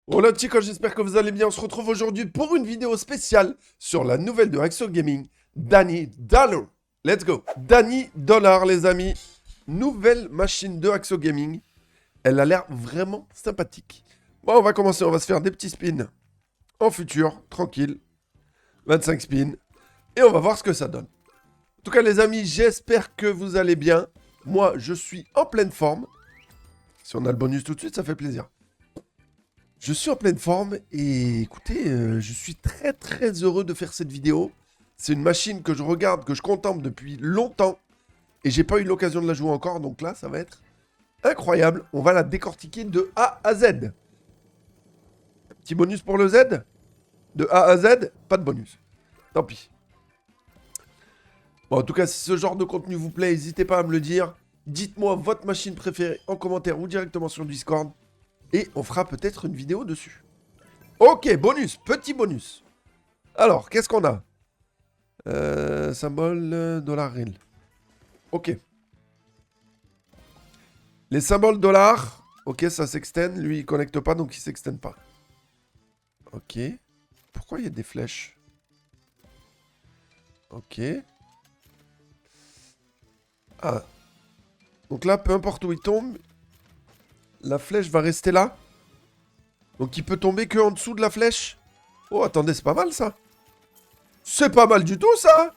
Hola chicos, j'espère que vous allez bien. On se retrouve aujourd'hui pour une vidéo spéciale sur la nouvelle de Axo Gaming, Danny Dollar. Let's go. Danny Dollar, les amis. Nouvelle machine de Axo Gaming. Elle a l'air vraiment sympathique. Bon, on va commencer. On va se faire des petits spins en futur, tranquille. 25 spins. Et on va voir ce que ça donne. En tout cas, les amis, j'espère que vous allez bien. Moi, je suis en pleine forme. Si on a le bonus tout de suite, ça fait plaisir. Je suis en pleine forme et écoutez, je suis très heureux de faire cette vidéo. C'est une machine que je regarde, que je contemple depuis longtemps et j'ai pas eu l'occasion de la jouer encore, donc là ça va être incroyable. On va la décortiquer de A à Z. Petit bonus pour le Z. De A à Z, pas de bonus. Tant pis. Bon, en tout cas, si ce genre de contenu vous plaît, n'hésitez pas à me le dire. Dites-moi votre machine préférée en commentaire ou directement sur Discord. Et on fera peut-être une vidéo dessus. Ok, bonus, petit bonus. Alors, qu'est-ce qu'on a symbole dollar real. Ok. Les symboles dollar, ok, ça s'extend. Lui, il connecte pas, donc il s'extend pas. Ok. Pourquoi il y a des flèches? Ok. Ah. Donc là, peu importe où il tombe, la flèche va rester là. Donc il peut tomber que en dessous de la flèche. Oh, attendez, c'est pas mal ça. C'est pas mal du tout ça.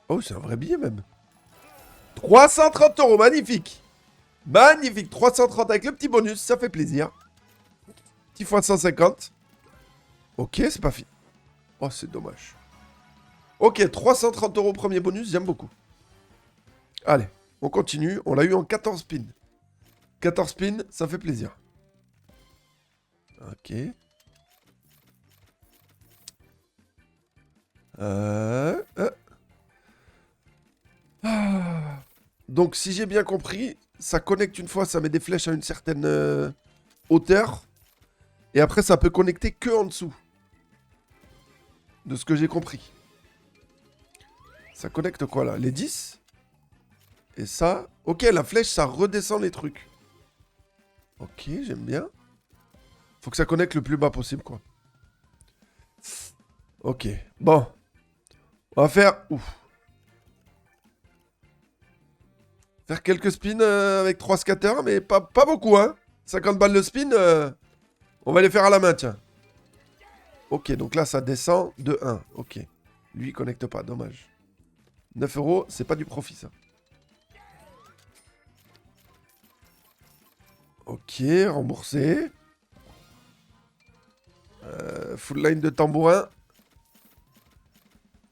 Oh, c'est un vrai billet même. 330 €, magnifique. Magnifique, 330 avec le petit bonus, ça fait plaisir. Petit fois 150. Ok, c'est pas fini. Oh, c'est dommage. Ok, 330 € premier bonus, j'aime beaucoup. Allez, on continue. On l'a eu en 14 spins. 14 spins, ça fait plaisir. Ok. Ah. Donc, si j'ai bien compris, ça connecte une fois, ça met des flèches à une certaine hauteur. Et après, ça peut connecter que en dessous. De ce que j'ai compris. Ça connecte quoi là? Les 10? Et ça... Ok, la flèche, ça redescend les trucs. Ok, j'aime bien. Faut que ça connecte le plus bas possible, quoi. Ok, bon. On va faire... Ouf. Faire quelques spins avec 3 scatters, mais pas beaucoup, hein. 50 balles le spin, on va les faire à la main, tiens. Ok, donc là, ça descend de 1. Ok. Lui, il connecte pas, dommage. 9 €, c'est pas du profit, ça. Ok, remboursé. Full line de tambourin.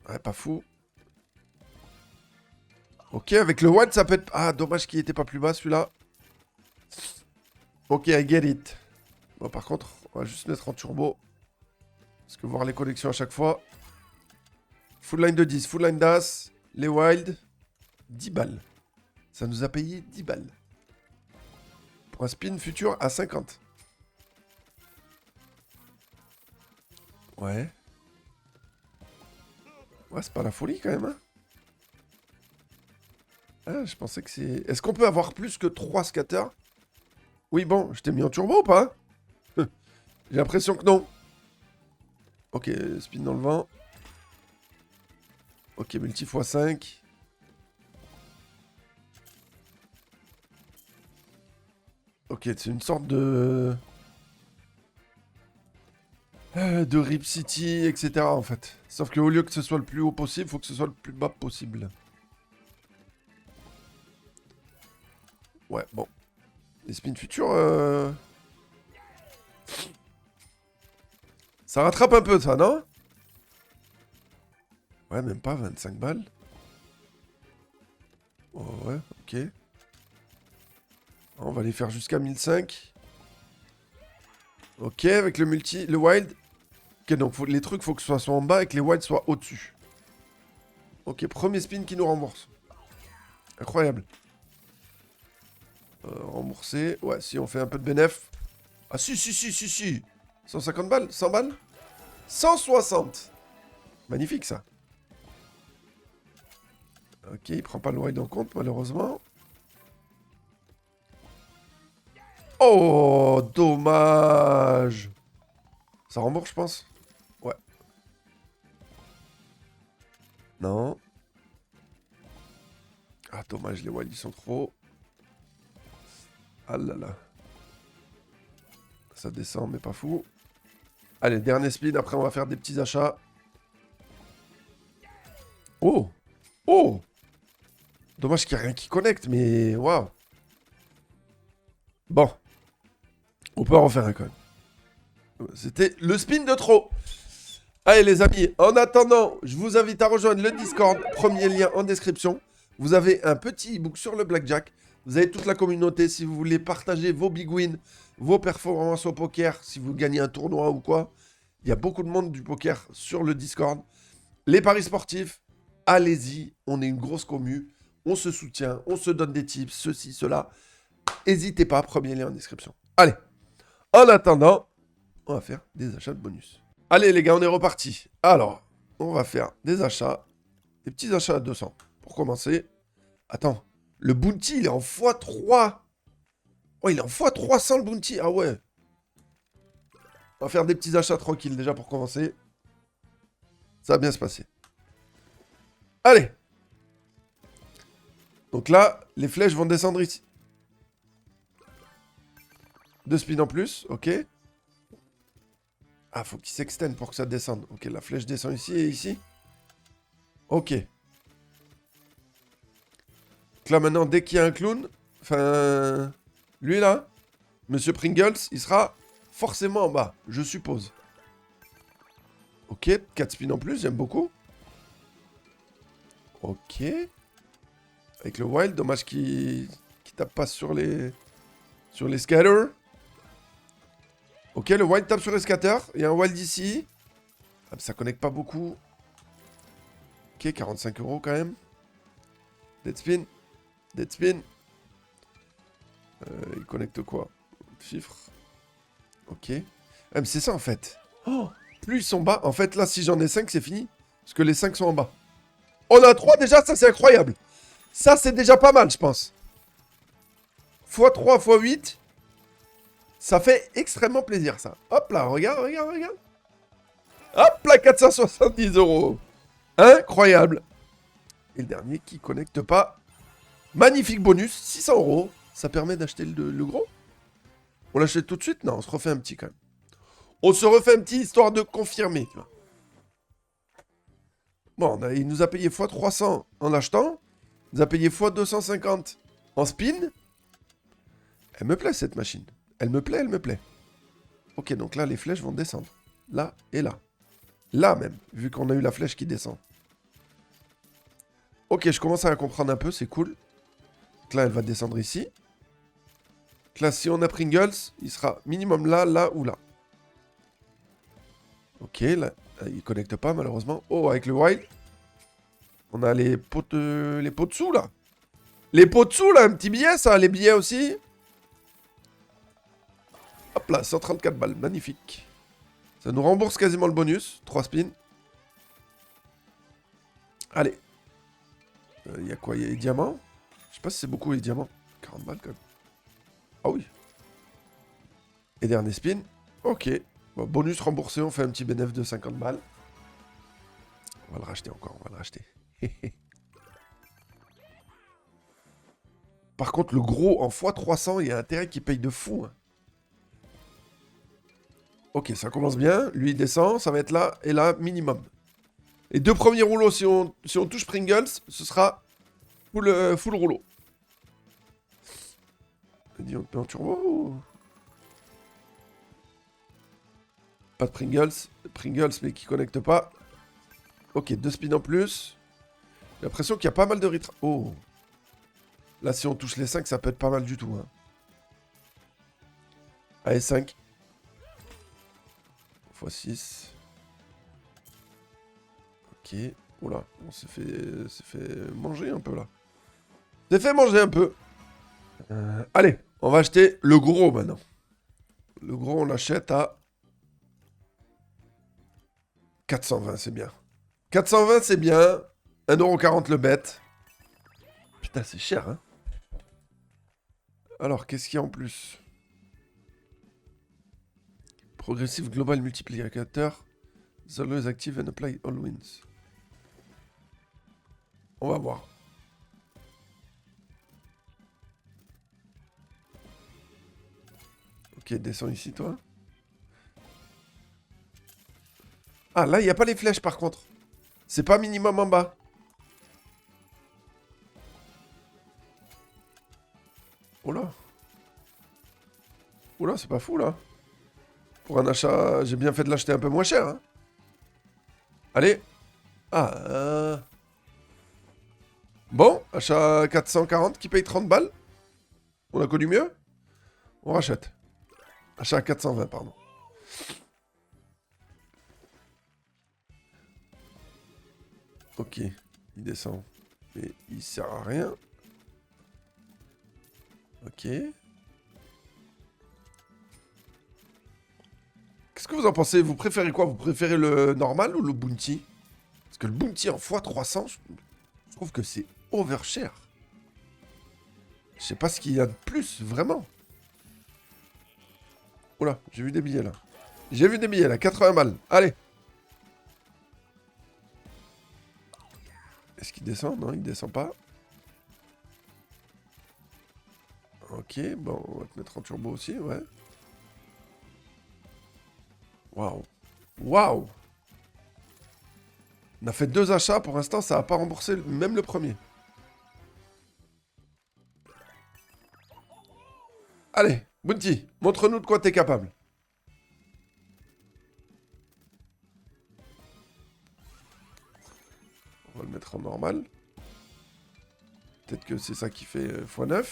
Ouais, pas fou. Ok, avec le one, ça peut être... Ah, dommage qu'il était pas plus bas, celui-là. Ok, I get it. Bon, par contre, on va juste mettre en turbo. Parce que voir les connexions à chaque fois. Full line de 10, full line d'as. Les wild. 10 balles. Ça nous a payé 10 balles. Pour un spin futur à 50. Ouais. Ouais, c'est pas la folie quand même, hein. Ah, je pensais que c'est... Est-ce qu'on peut avoir plus que 3 scatters? Oui, bon, je t'ai mis en turbo ou pas? J'ai l'impression que non. Ok, spin dans le vent. Ok, multi x5. Ok, c'est une sorte de... de Rip City, etc. en fait. Sauf qu'au lieu que ce soit le plus haut possible, il faut que ce soit le plus bas possible. Ouais, bon. Les spins futurs... Ça rattrape un peu, ça, non? Ouais, même pas 25 balles. Oh, ouais, ok. On va les faire jusqu'à 1005. Ok, avec le multi, le wild. Ok, donc les trucs, faut que ce soit en bas et que les wilds soient au-dessus. Ok, premier spin qui nous rembourse. Incroyable. Remboursé. Ouais, si on fait un peu de bénéf. Ah si. 150 balles? 100 balles? 160. Magnifique, ça. Ok, il prend pas le wild en compte, malheureusement. Oh, dommage. Ça rembourse, je pense. Ouais. Non. Ah, dommage, les wilds, ils sont trop. Ah là là. Ça descend, mais pas fou. Allez, dernier speed. Après, on va faire des petits achats. Oh. Oh. Dommage qu'il n'y a rien qui connecte, mais waouh. Bon. On peut en refaire un quand même. C'était le spin de trop. Allez les amis, en attendant, je vous invite à rejoindre le Discord. Premier lien en description. Vous avez un petit e-book sur le Blackjack. Vous avez toute la communauté si vous voulez partager vos big wins, vos performances au poker, si vous gagnez un tournoi ou quoi. Il y a beaucoup de monde du poker sur le Discord. Les paris sportifs, allez-y. On est une grosse commu. On se soutient, on se donne des tips, ceci, cela. N'hésitez pas, premier lien en description. Allez, en attendant, on va faire des achats de bonus. Allez les gars, on est reparti. Alors, on va faire des achats, des petits achats à 200. Pour commencer, attends, le bounty, il est en x3. Oh, il est en x300 le bounty. Ah ouais. On va faire des petits achats tranquilles déjà pour commencer. Ça va bien se passer. Allez. Donc là, les flèches vont descendre ici. 2 spins en plus, ok. Ah, faut qu'il s'extende pour que ça descende. Ok, la flèche descend ici et ici. Ok. Donc là, maintenant, dès qu'il y a un clown, enfin, lui là, Monsieur Pringles, il sera forcément en bas, je suppose. Ok, 4 spins en plus, j'aime beaucoup. Ok. Avec le wild, dommage qu'il tape pas sur les scatters. Ok, le wild tape sur les scatters. Il y a un wild ici. Ah, ça connecte pas beaucoup. Ok, 45 € quand même. Dead spin. Dead spin. Il connecte quoi? Chiffre. Ok. Ah, mais c'est ça en fait. Oh, plus ils sont bas. En fait, là, si j'en ai 5, c'est fini. Parce que les 5 sont en bas. On a 3 déjà, ça c'est incroyable. Ça c'est déjà pas mal, je pense. x3, x8. Ça fait extrêmement plaisir, ça. Hop là, regarde, regarde, regarde. Hop là, 470 €. Incroyable. Et le dernier qui connecte pas. Magnifique bonus, 600 €. Ça permet d'acheter le gros. On l'achète tout de suite? Non, on se refait un petit quand même. On se refait un petit histoire de confirmer, tu vois. Bon, il nous a payé x300 en achetant. Il nous a payé x250 en spin. Elle me plaît cette machine. Elle me plaît, elle me plaît. Ok, donc là, les flèches vont descendre. Là et là. Là même, vu qu'on a eu la flèche qui descend. Ok, je commence à comprendre un peu, c'est cool. Donc là, elle va descendre ici. Donc là, si on a Pringles, il sera minimum là, là ou là. Ok, là, il connecte pas malheureusement. Oh, avec le wild. On a les pots dessous là. Les pots dessous là, un petit billet ça, les billets aussi. Hop là, 134 balles, magnifique. Ça nous rembourse quasiment le bonus. 3 spins. Allez. Il y a quoi? Il y a les diamants. Je sais pas si c'est beaucoup les diamants. 40 balles quand même. Ah oui. Et dernier spin. Ok. Bon, bonus remboursé, on fait un petit bénéfice de 50 balles. On va le racheter encore, on va le racheter. Par contre, le gros en x300, il y a intérêt qu'il paye de fou. Hein. Ok, ça commence bien. Lui, il descend. Ça va être là et là, minimum. Les 2 premiers rouleaux, si on touche Pringles, ce sera full rouleau. Dis, on est en turbo ou... Pas de Pringles. Pringles, mais qui connecte pas. Ok, 2 spins en plus. J'ai l'impression qu'il y a pas mal de retraits. Oh. Là, si on touche les 5, ça peut être pas mal du tout. Hein. Allez, 5. x6. Ok. Oula, on s'est fait manger un peu là. C'est fait manger un peu. Allez, on va acheter le gros maintenant. Le gros, on l'achète à 420, c'est bien. 420, c'est bien. 1,40 € le bet. Putain, c'est cher, hein. Alors, qu'est-ce qu'il y a en plus? Progressive Global Multiplicateur. Is always active and apply all wins. On va voir. Ok, descends ici, toi. Ah, là, il n'y a pas les flèches, par contre. C'est pas minimum en bas. Oh là. Oh là, c'est pas fou, là. Pour un achat, j'ai bien fait de l'acheter un peu moins cher. Hein. Allez. Ah. Bon, achat 440 qui paye 30 balles. On a connu mieux. On rachète. Achat à 420, pardon. Ok, il descend. Mais il sert à rien. Ok. Qu'est-ce que vous en pensez? Vous préférez quoi? Vous préférez le normal ou le bounty? Parce que le bounty en x300, je trouve que c'est overcher. Je sais pas ce qu'il y a de plus, vraiment. Oula, j'ai vu des billets là. J'ai vu des billets là, 80 balles. Allez. Est-ce qu'il descend? Non, il descend pas. Ok, bon, on va te mettre en turbo aussi, ouais. Waouh. Waouh. On a fait 2 achats, pour l'instant, ça n'a pas remboursé même le premier. Allez, Bounty, montre-nous de quoi t'es capable. On va le mettre en normal. Peut-être que c'est ça qui fait x9.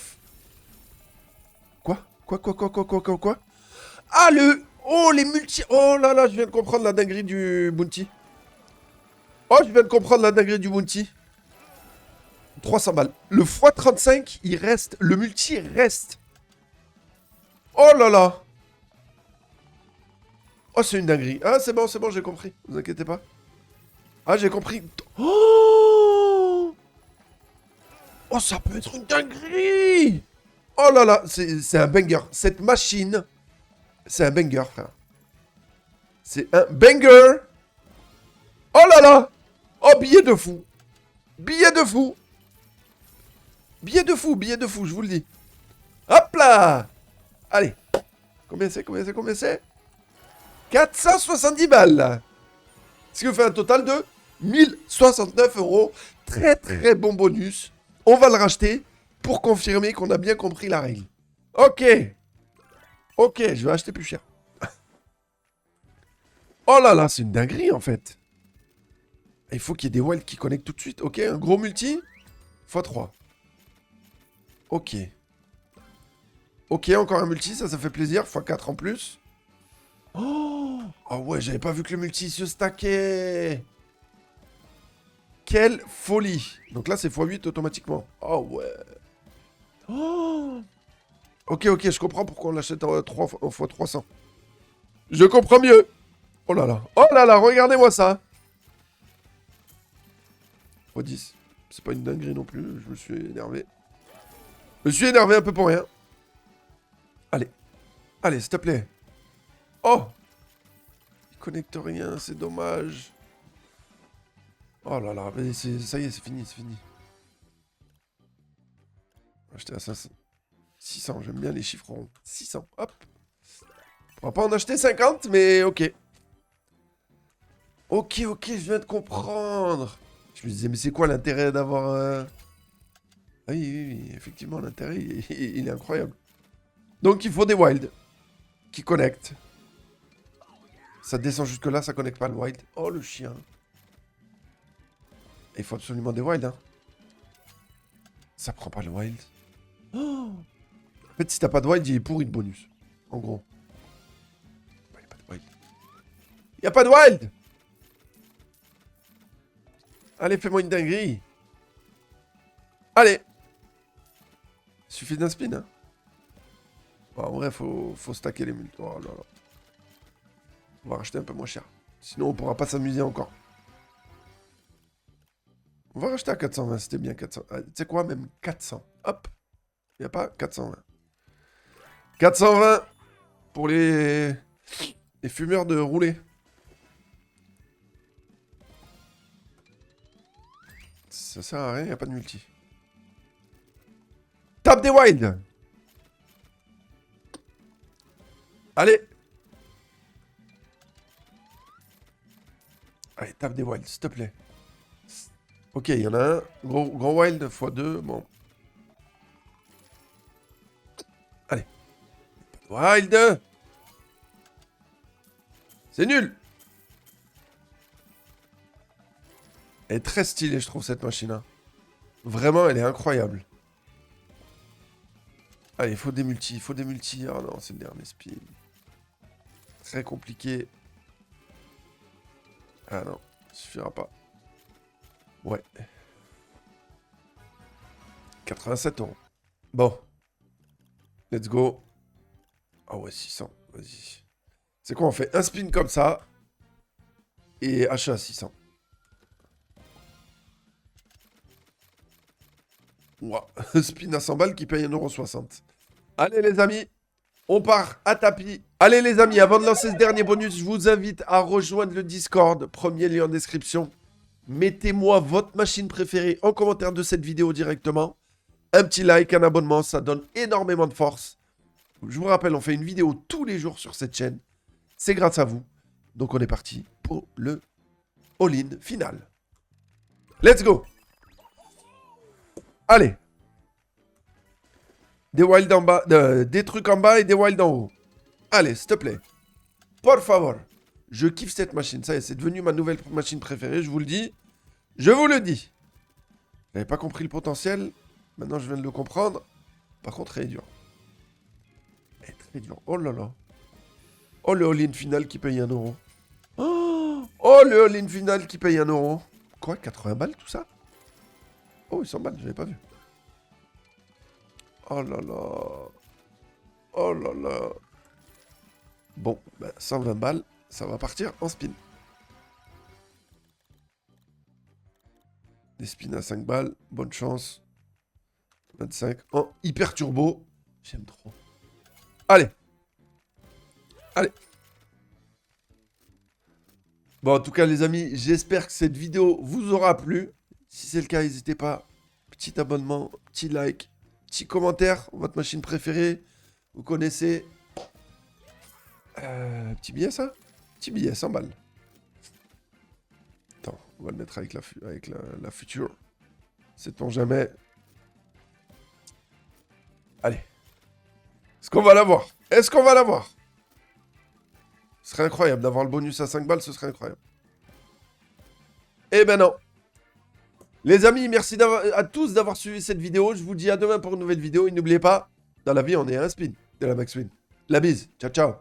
Quoi? Quoi? Ah, le... Oh, les multi... Oh là là, je viens de comprendre la dinguerie du Bounty. Oh, je viens de comprendre la dinguerie du Bounty. 300 balles. Le x35, il reste... Le multi reste. Oh là là. Oh, c'est une dinguerie. Ah, c'est bon, j'ai compris. Vous inquiétez pas. Ah, j'ai compris. Oh, oh, ça peut être une dinguerie. Oh là là, c'est un banger. Cette machine, c'est un banger, frère. C'est un banger. Oh là là. Oh, billet de fou. Billet de fou. Billet de fou, je vous le dis. Hop là. Allez. Combien c'est 470 balles. Ce qui vous fait un total de 1069 €. Très très bon bonus. On va le racheter pour confirmer qu'on a bien compris la règle. Ok. Ok, je vais acheter plus cher. Oh là là, c'est une dinguerie en fait. Il faut qu'il y ait des wilds qui connectent tout de suite. Ok, un gros multi. x3. Ok. Ok, encore un multi, ça fait plaisir. x4 en plus. Oh, oh ouais, j'avais pas vu que le multi se stackait. Quelle folie. Donc là, c'est x8 automatiquement. Oh ouais. Oh. Ok, je comprends pourquoi on l'achète en x300. Je comprends mieux. Oh là là, regardez-moi ça. x10. C'est pas une dinguerie non plus, je me suis énervé. Je me suis énervé un peu pour rien. Allez. Allez, s'il te plaît. Oh. Il connecte rien, c'est dommage. Oh là là, mais ça y est, c'est fini. Acheter à 500. 600, j'aime bien les chiffres ronds. 600, hop. On va pas en acheter 50, mais ok. Ok, je viens de comprendre. Je me disais, mais c'est quoi l'intérêt d'avoir... Ah oui, effectivement, l'intérêt, il est incroyable. Donc, il faut des wilds qui connectent. Ça descend jusque-là, ça connecte pas le wild. Oh, le chien. Il faut absolument des wilds, hein. Ça prend pas le wild. Oh. En fait, si t'as pas de wild, il est pourri de bonus. En gros. Il n'y a pas de wild. Il y a pas de wild. Allez, fais-moi une dinguerie. Allez. Il suffit d'un spin, hein. Bon, en vrai, faut stacker les multi. Oh là là. On va racheter un peu moins cher. Sinon, on pourra pas s'amuser encore. On va racheter à 420, c'était bien 400. Tu sais quoi, même 400. Hop. Il n'y a pas 420. 420 pour les Les fumeurs de rouler. Ça sert à rien, y a pas de multi. Tape des wilds. Allez. Allez, tape des wilds, s'il te plaît. Ok, il y en a un. Gros wild x2, bon. Allez. Wild. C'est nul. Elle est très stylée, je trouve, cette machine. Hein. Vraiment, elle est incroyable. Allez, il faut des multis, il faut des multis. Oh non, c'est le dernier spin. Très compliqué. Ah non, ça suffira pas. Ouais. 87 €. Bon. Let's go. Ah ouais, 600. Vas-y. C'est quoi, on fait un spin comme ça. Et achat à 600. Ouah. Spin à 100 balles qui paye 1,60 €. Allez les amis. On part à tapis. Allez les amis, avant de lancer ce dernier bonus, je vous invite à rejoindre le Discord. Premier lien en description. Mettez-moi votre machine préférée en commentaire de cette vidéo directement. Un petit like, un abonnement, ça donne énormément de force. Je vous rappelle, on fait une vidéo tous les jours sur cette chaîne. C'est grâce à vous. Donc on est parti pour le all-in final. Let's go. Allez. Des wilds en bas, des trucs en bas et des wilds en haut. Allez, s'il te plaît. Por favor. Je kiffe cette machine. Ça y est, c'est devenu ma nouvelle machine préférée, je vous le dis. Je vous le dis. J'avais pas compris le potentiel. Maintenant, je viens de le comprendre. Par contre, elle est dure. Elle est très dure. Oh là là. Oh, le all-in final qui paye 1 €. Oh, le all-in final qui paye 1 €. Quoi, 80 balles, tout ça? Oh, 100 balles, j'avais pas vu. Oh là là. Oh là là. Bon, ben 120 balles, ça va partir en spin. Des spins à 5 balles, bonne chance. 25 en hyper turbo. J'aime trop. Allez. Allez. Bon, en tout cas, les amis, j'espère que cette vidéo vous aura plu. Si c'est le cas, n'hésitez pas. Petit abonnement, petit like, petit commentaire. Votre machine préférée. Vous connaissez. Petit billet, ça? Petit billet, 100 balles. Attends, on va le mettre avec la future. Sait-on jamais. Allez. Est-ce qu'on va l'avoir? Est-ce qu'on va l'avoir? Ce serait incroyable d'avoir le bonus à 5 balles, ce serait incroyable. Eh ben non. Les amis, merci à tous d'avoir suivi cette vidéo. Je vous dis à demain pour une nouvelle vidéo. Et n'oubliez pas, dans la vie, on est à un spin de la Max Win. La bise. Ciao, ciao.